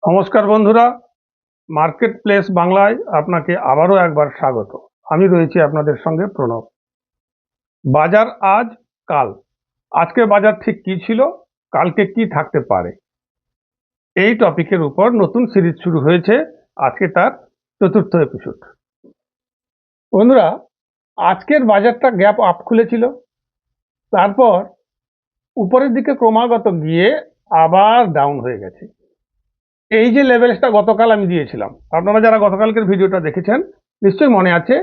নমস্কার বন্ধুরা, market place বাংলায় আপনাকে আবারও একবার স্বাগত। আমি রয়েছি আপনাদের সঙ্গে প্রণব। বাজার আজ কাল, আজকে বাজার ঠিক কি ছিল, কালকে কি থাকতে পারে, এই টপিকের উপর নতুন সিরিজ শুরু হয়েছে। আজকে তার চতুর্থ এপিসোড। বন্ধুরা, আজকের বাজারটা গ্যাপ আপ খুলেছিল, তারপর উপরের দিকে ক্রমাগত গিয়ে আবার ডাউন হয়ে গেছে। এই যে লেভেলসটা গতকাল আমি দিয়েছিলাম, আপনারা যারা গতকালকের ভিডিওটা দেখেছেন নিশ্চয়ই মনে আছে,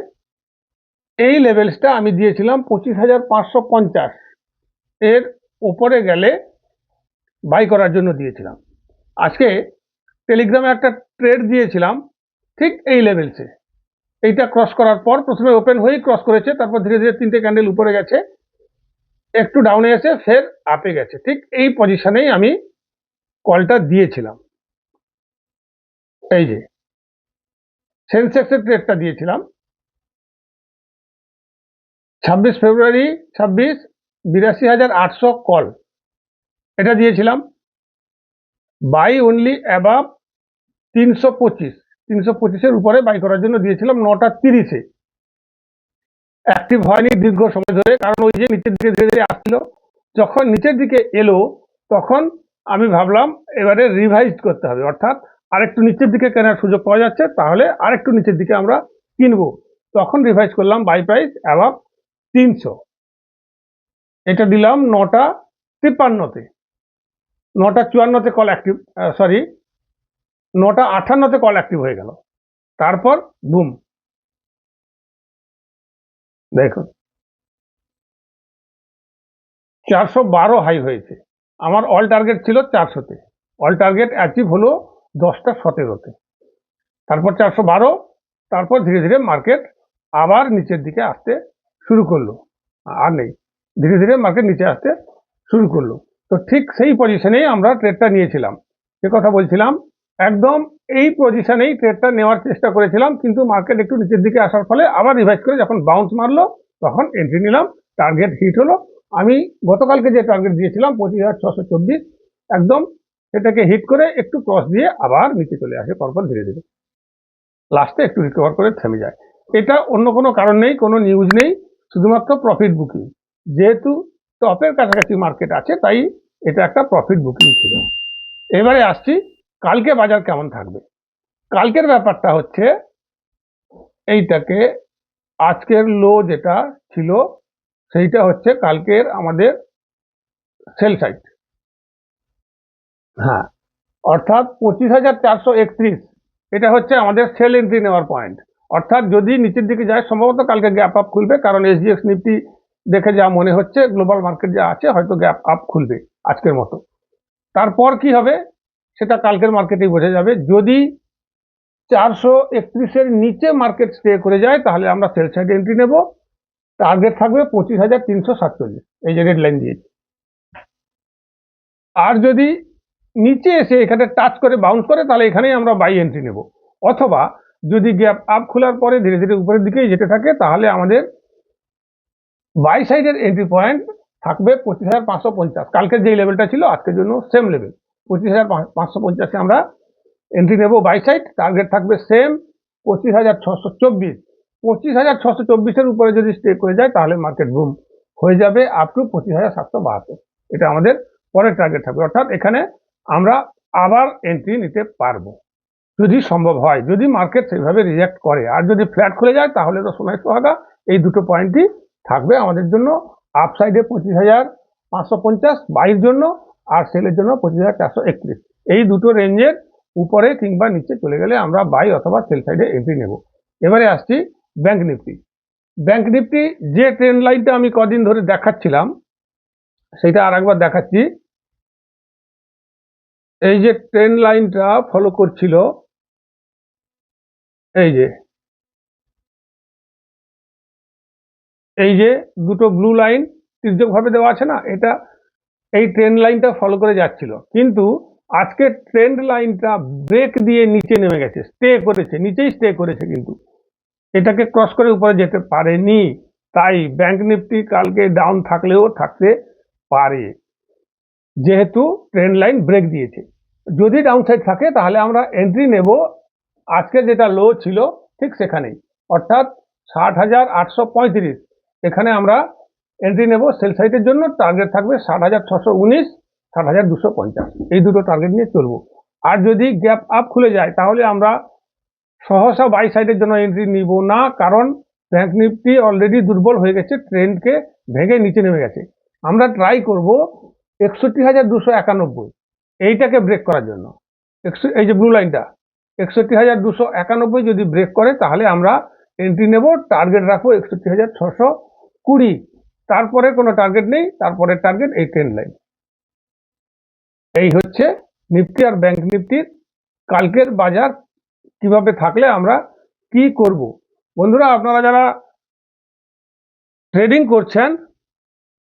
এই লেভেলসটা আমি দিয়েছিলাম 25,550 এর উপরে গেলে বাই করার জন্য দিয়েছিলাম। আজকে টেলিগ্রামে একটা ট্রেড দিয়েছিলাম ঠিক এই লেভেলসে। এইটা ক্রস করার পর প্রথমে ওপেন হয়েই ক্রস করেছে, তারপর ধীরে ধীরে তিনটে ক্যান্ডেল উপরে গেছে, একটু ডাউনে এসে ফের আপে গেছে। ঠিক এই পজিশনেই আমি কলটা দিয়েছিলাম। এই যে সেন্সেক্সের ট্রেডটা দিয়েছিলাম 26 ফেব্রুয়ারি 82,800 কল, এটা দিয়েছিলাম। বাই অনলি অ্যাবাভ 325 উপরে বাই করার জন্য দিয়েছিলাম 9টা 30-এ। অ্যাক্টিভ হয়নি দীর্ঘ সময় ধরে, কারণ ওই যে নিচের দিকে ধীরে ধীরে আসছিল। যখন নিচের দিকে এলো তখন আমি ভাবলাম এবারে রিভাইজ করতে হবে, অর্থাৎ আরেকটু নিচের দিকে কেনার সুযোগ পাওয়া যাচ্ছে, তাহলে আরেকটু নিচের দিকে আমরা কিনবো। তখন রিভাইজ করলাম বাই প্রাইস অ্যাবাভ 300। এটা দিলাম 9টা 53-তে। 9টা 54-তে কল অ্যাক্টিভ, 9টা 58-তে কল অ্যাক্টিভ হয়ে গেল। তারপর বুম, দেখুন 412 হাই হয়েছে। আমার অল টার্গেট ছিল 400-তে, অল টার্গেট অ্যাচিভ হলো 10টা 17-তে। তারপর 412, তারপর ধীরে ধীরে মার্কেট আবার নিচের দিকে আসতে শুরু করলো। আর নেই, ধীরে ধীরে মার্কেট নিচে আসতে শুরু করলো। তো ঠিক সেই পজিশনেই আমরা ট্রেডটা নিয়েছিলাম। যে কথা বলছিলাম, একদম এই পজিশনেই ট্রেডটা নেওয়ার চেষ্টা করেছিলাম, কিন্তু মার্কেট একটু নিচের দিকে আসার ফলে আবার রিভাইজ করে যখন বাউন্স মারলো তখন এন্ট্রি নিলাম। টার্গেট হিট হলো। আমি গতকালকে যে টার্গেট দিয়েছিলাম 25,624, একদম সেটাকে হিট করে একটু ক্রস দিয়ে আবার নিচে চলে আসে পরপর ধীরে ধীরে, লাস্টে একটু রিকভার করে থেমে যায়। এটা অন্য কোনো কারণ নেই, কোনো নিউজ নেই, শুধুমাত্র প্রফিট বুকিং। যেহেতু টপের কাছাকাছি মার্কেট আছে, তাই এটা একটা প্রফিট বুকিং ছিল। এবারে আসছি কালকে বাজার কেমন থাকবে। কালকের ব্যাপারটা হচ্ছে এইটাকে, আজকের লো যেটা ছিল সেইটা হচ্ছে কালকের আমাদের সেল সাইড। হ্যাঁ, অর্থাৎ 25,431, এটা হচ্ছে আমাদের সেল এন্ট্রি নেওয়ার পয়েন্ট। অর্থাৎ যদি নিচের দিকে যায়, সম্ভবত কালকে গ্যাপ আপ খুলবে, কারণ এসজিএক্স নিফটি দেখে যা মনে হচ্ছে গ্লোবাল মার্কেট যা আছে হয়তো গ্যাপ আপ খুলবে আজকের মতো। তারপর কি হবে সেটা কালকের মার্কেটেই বোঝা যাবে। যদি 431-এর নিচে মার্কেট স্টে করে যায় তাহলে আমরা সেল সাইড এন্ট্রি নেব। টার্গেট থাকবে 25,347, এই যে রেড লাইন দিয়েছি। আর যদি নিচে এসে এখানে টাচ করে বাউন্স করে তাহলে এখানেই আমরা বাই এন্ট্রি নেব। অথবা যদি গ্যাপ আপ খোলার পরে ধীরে ধীরে উপরের দিকেই যেতে থাকে তাহলে আমাদের বাই সাইডের এন্ট্রি পয়েন্ট থাকবে 25,550। কালকের যে লেভেলটা ছিল আজকের জন্য সেম লেভেল 25,550-এ আমরা এন্ট্রি নেব বাই সাইড। টার্গেট থাকবে সেম 25,624। 25,624-এর উপরে যদি স্টে করে যায় তাহলে মার্কেট বুম হয়ে যাবে আপ টু 25,772। এটা আমাদের পরের টার্গেট থাকবে। অর্থাৎ এখানে আমরা আবার এন্ট্রি নিতে পারবো যদি সম্ভব হয়, যদি মার্কেট সেভাবে রিঅ্যাক্ট করে। আর যদি ফ্ল্যাট খুলে যায় তাহলে তো সোনায় সোহাগা। এই দুটো পয়েন্টই থাকবে আমাদের জন্য। আপসাইডে 25,550 বাইয়ের জন্য, আর সেলের জন্য 25,431। এই দুটো রেঞ্জের উপরে কিংবা নিচে চলে গেলে আমরা বাই অথবা সেল সাইডে এন্ট্রি নেব। এবারে আসছি ব্যাংক নিফটি। ব্যাংক নিফটি যে ট্রেন্ড লাইনটা আমি কদিন ধরে দেখাচ্ছিলাম সেটা আর একবার দেখাচ্ছি। এই যে ট্রেন্ড লাইনটা ফলো করছিল, এই যে দুটো ব্লু লাইন তির্যক ভাবে দেওয়া আছে না, এটা এই ট্রেন্ড লাইনটা ফলো করে যাচ্ছিল। কিন্তু আজকে ট্রেন্ড লাইনটা ব্রেক দিয়ে নিচে নেমে গেছে, স্টে করেছে, নিচেই স্টে করেছে, কিন্তু এটাকে ক্রস করে উপরে যেতে পারেনি। তাই ব্যাংক নিফটি কালকে ডাউন থাকলেও থাকতে পারে, যেহেতু ট্রেন্ড লাইন ব্রেক দিয়েছে। যদি ডাউন সাইড থাকে তাহলে আমরা এন্ট্রি নেব আজকে যেটা লো ছিল ঠিক সেখানেই, অর্থাৎ 60,835। এখানে আমরা এন্ট্রি নেব সেল সাইডের জন্য। টার্গেট থাকবে 60,619, 60,250, এই দুটো টার্গেট নিয়ে চলবো। আর যদি গ্যাপ আপ খুলে যায় তাহলে আমরা সহসা বাই সাইডের জন্য এন্ট্রি নিব না, কারণ ব্যাংক নিফটি অলরেডি দুর্বল হয়ে গেছে, ট্রেন্ডকে ভেঙে নিচে নেমে গেছে। আমরা ট্রাই করব 61,291, এইটাকে ব্রেক করার জন্য। এই যে ব্লু লাইনটা 61,291 যদি ব্রেক করে তাহলে আমরা এন্ট্রি নেব, টার্গেট রাখবো 61,620। তারপরে কোনো টার্গেট নেই, তারপরে টার্গেট এই ট্রেন্ড লাইন। এই হচ্ছে নিফটি আর ব্যাংক নিফটির কালকের বাজার কিভাবে থাকলে আমরা কি করব। বন্ধুরা, আপনারা যারা ট্রেডিং করছেন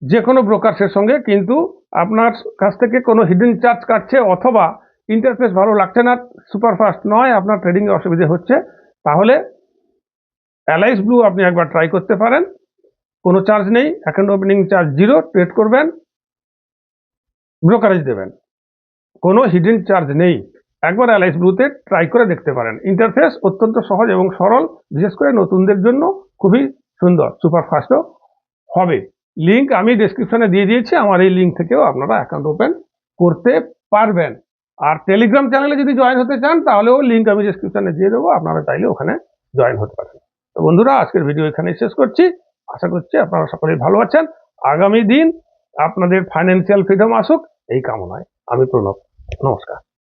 যে কোনো ব্রোকারসের সঙ্গে, কিন্তু আপনার কাছ থেকে কোনো হিডেন চার্জ কাটছে অথবা ইন্টারফেস ভালো লাগছে না, সুপারফাস্ট নয়, আপনার ট্রেডিংয়ে অসুবিধা হচ্ছে, তাহলে অ্যালাইস ব্লু আপনি একবার ট্রাই করতে পারেন। কোনো চার্জ নেই, অ্যাকাউন্ট ওপেনিং চার্জ 0, ট্রেড করবেন, ব্রোকারেজ দেবেন, কোনো হিডেন চার্জ নেই। একবার অ্যালাইস ব্লুতে ট্রাই করে দেখতে পারেন। ইন্টারফেস অত্যন্ত সহজ এবং সরল, বিশেষ করে নতুনদের জন্য খুবই সুন্দর, সুপারফাস্টও হবে। লিঙ্ক আমি ডেসক্রিপশনে দিয়ে দিয়েছি, আমার এই লিঙ্ক থেকেও আপনারা অ্যাকাউন্ট ওপেন করতে পারবেন। আর টেলিগ্রাম চ্যানেলে যদি জয়েন হতে চান তাহলেও লিঙ্ক আমি ডেসক্রিপশনে দিয়ে দেবো, আপনারা চাইলে ওখানে জয়েন হতে পারেন। তো বন্ধুরা, আজকের ভিডিও এখানে শেষ করছি। আশা করছি আপনারা সকলেই ভালো আছেন। আগামী দিন আপনাদের ফাইন্যান্সিয়াল ফ্রিডম আসুক এই কামনায়। আমি প্রণব, নমস্কার।